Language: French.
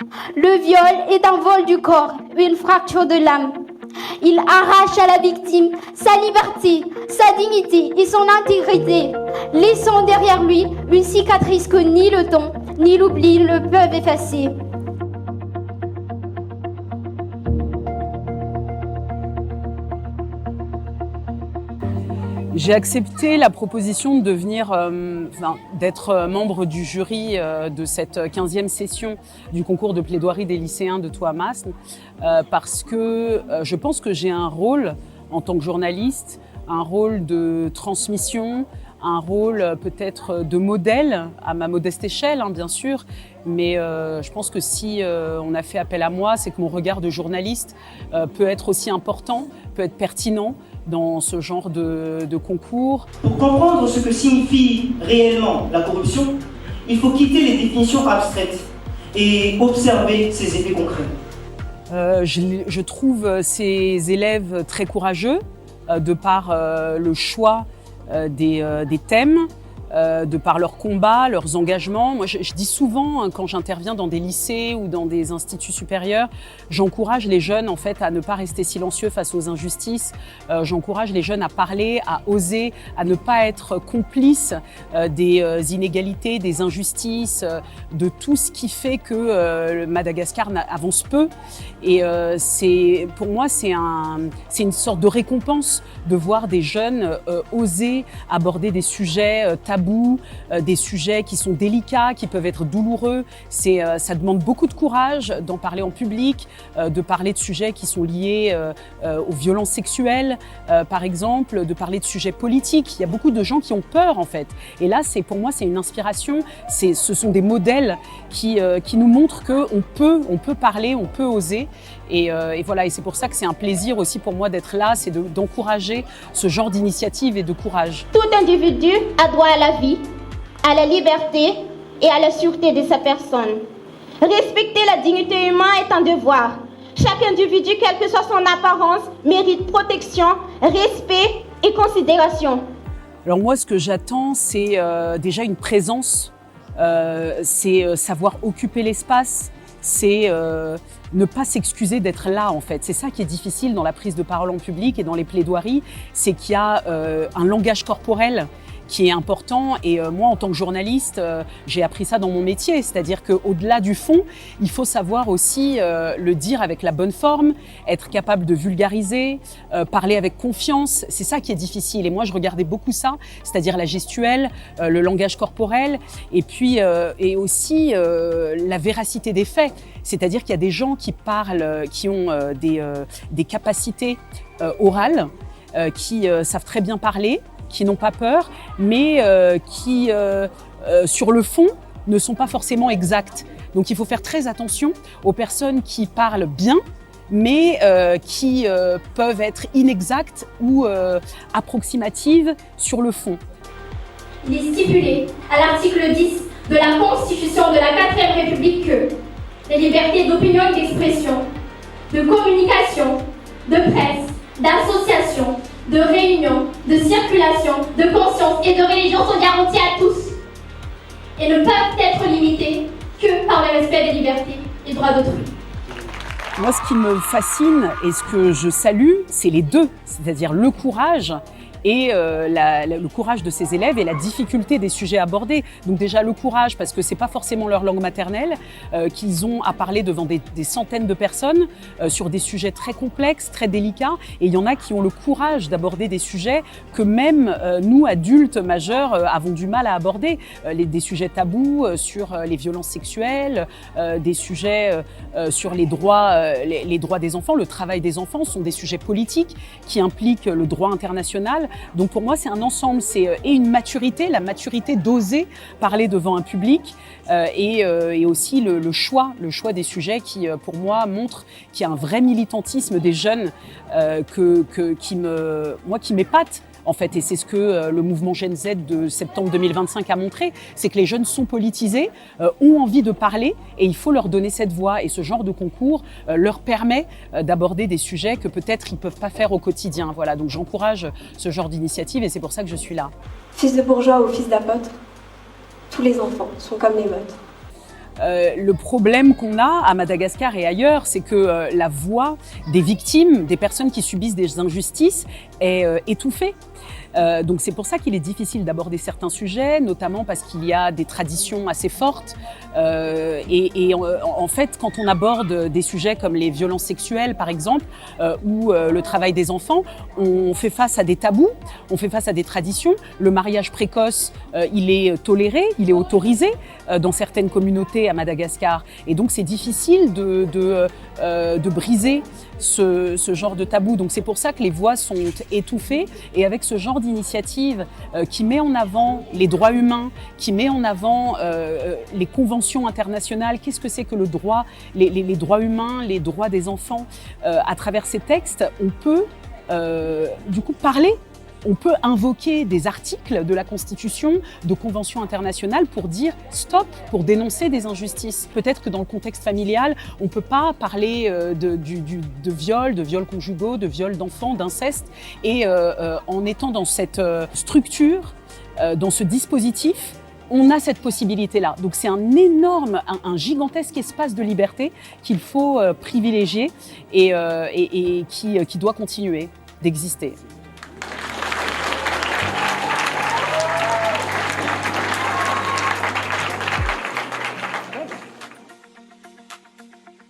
Le viol est un vol du corps, une fracture de l'âme. Il arrache à la victime sa liberté, sa dignité et son intégrité, laissant derrière lui une cicatrice que ni le temps ni l'oubli ne peuvent effacer. J'ai accepté la proposition de devenir, d'être membre du jury de cette 15e session du concours de plaidoirie des lycéens de Thomas, parce que je pense que j'ai un rôle en tant que journaliste, un rôle de transmission, un rôle peut-être de modèle, à ma modeste échelle bien sûr, mais je pense que si on a fait appel à moi, c'est que mon regard de journaliste peut être aussi important, peut être pertinent dans ce genre de concours. Pour comprendre ce que signifie réellement la corruption, il faut quitter les définitions abstraites et observer ses effets concrets. Je trouve ces élèves très courageux de par le choix des thèmes, de par leurs combats, leurs engagements. Moi, je dis souvent, quand j'interviens dans des lycées ou dans des instituts supérieurs, j'encourage les jeunes en fait à ne pas rester silencieux face aux injustices. J'encourage les jeunes à parler, à oser, à ne pas être complices des inégalités, des injustices, de tout ce qui fait que Madagascar avance peu. Et pour moi, c'est une sorte de récompense de voir des jeunes oser aborder des sujets tabous, des sujets qui sont délicats, qui peuvent être douloureux. Ça demande beaucoup de courage d'en parler en public, de parler de sujets qui sont liés aux violences sexuelles, par exemple, de parler de sujets politiques. Il y a beaucoup de gens qui ont peur en fait. Et là, pour moi, c'est une inspiration. Ce sont des modèles qui nous montrent qu'on peut parler, on peut oser. Et voilà, et c'est pour ça que c'est un plaisir aussi pour moi d'être là, c'est d'encourager ce genre d'initiative et de courage. Tout individu a droit à la vie, à la liberté et à la sûreté de sa personne. Respecter la dignité humaine est un devoir. Chaque individu, quelle que soit son apparence, mérite protection, respect et considération. Alors moi, ce que j'attends, c'est déjà une présence, c'est savoir occuper l'espace, c'est ne pas s'excuser d'être là en fait. C'est ça qui est difficile dans la prise de parole en public et dans les plaidoiries, c'est qu'il y a un langage corporel qui est important. Et moi, en tant que journaliste, j'ai appris ça dans mon métier. C'est-à-dire qu'au-delà du fond, il faut savoir aussi le dire avec la bonne forme, être capable de vulgariser, parler avec confiance. C'est ça qui est difficile. Et moi, je regardais beaucoup ça, c'est-à-dire la gestuelle, le langage corporel, et puis et aussi la véracité des faits. C'est-à-dire qu'il y a des gens qui parlent, qui ont des capacités orales, qui savent très bien parler, qui n'ont pas peur, mais qui, sur le fond, ne sont pas forcément exactes. Donc il faut faire très attention aux personnes qui parlent bien, mais qui peuvent être inexactes ou approximatives sur le fond. Il est stipulé à l'article 10 de la Constitution de la 4e République que les libertés d'opinion et d'expression, de communication, de presse, d'association, de réunion, de circulation, de conscience et de religion sont garanties à tous et ne peuvent être limitées que par le respect des libertés et droits d'autrui. Moi, ce qui me fascine et ce que je salue, c'est les deux, c'est-à-dire le courage et le courage de ces élèves et la difficulté des sujets abordés. Donc déjà le courage, parce que c'est pas forcément leur langue maternelle, qu'ils ont à parler devant des centaines de personnes sur des sujets très complexes, très délicats. Et il y en a qui ont le courage d'aborder des sujets que même nous, adultes majeurs, avons du mal à aborder. Des sujets tabous sur les violences sexuelles, des sujets sur les droits des enfants, le travail des enfants sont des sujets politiques qui impliquent le droit international. Donc pour moi, c'est un ensemble, c'est une maturité, la maturité d'oser parler devant un public et aussi le choix des sujets qui, pour moi, montre qu'il y a un vrai militantisme des jeunes qui m'épate. En fait, et c'est ce que le mouvement Gen Z de septembre 2025 a montré, c'est que les jeunes sont politisés, ont envie de parler et il faut leur donner cette voix. Et ce genre de concours leur permet d'aborder des sujets que peut-être ils ne peuvent pas faire au quotidien. Voilà, donc j'encourage ce genre d'initiative et c'est pour ça que je suis là. Fils de bourgeois ou fils d'apôtre, tous les enfants sont comme les vôtres. Le problème qu'on a à Madagascar et ailleurs, c'est que la voix des victimes, des personnes qui subissent des injustices, est étouffée. Donc c'est pour ça qu'il est difficile d'aborder certains sujets, notamment parce qu'il y a des traditions assez fortes. En fait, quand on aborde des sujets comme les violences sexuelles, par exemple, ou le travail des enfants, on fait face à des tabous, on fait face à des traditions. Le mariage précoce, il est toléré, il est autorisé dans certaines communautés à Madagascar. Et donc c'est difficile de briser ce genre de tabou. Donc c'est pour ça que les voix sont étouffées. Et avec ce genre d'initiative qui met en avant les droits humains, qui met en avant les conventions internationales, qu'est-ce que c'est que le droit, les droits humains, les droits des enfants, à travers ces textes, on peut du coup parler. On peut invoquer des articles de la Constitution, de conventions internationales pour dire stop, pour dénoncer des injustices. Peut-être que dans le contexte familial, on ne peut pas parler de viols conjugaux, de viols d'enfants, d'inceste. Et en étant dans cette structure, dans ce dispositif, on a cette possibilité-là. Donc c'est un gigantesque espace de liberté qu'il faut privilégier et qui doit continuer d'exister.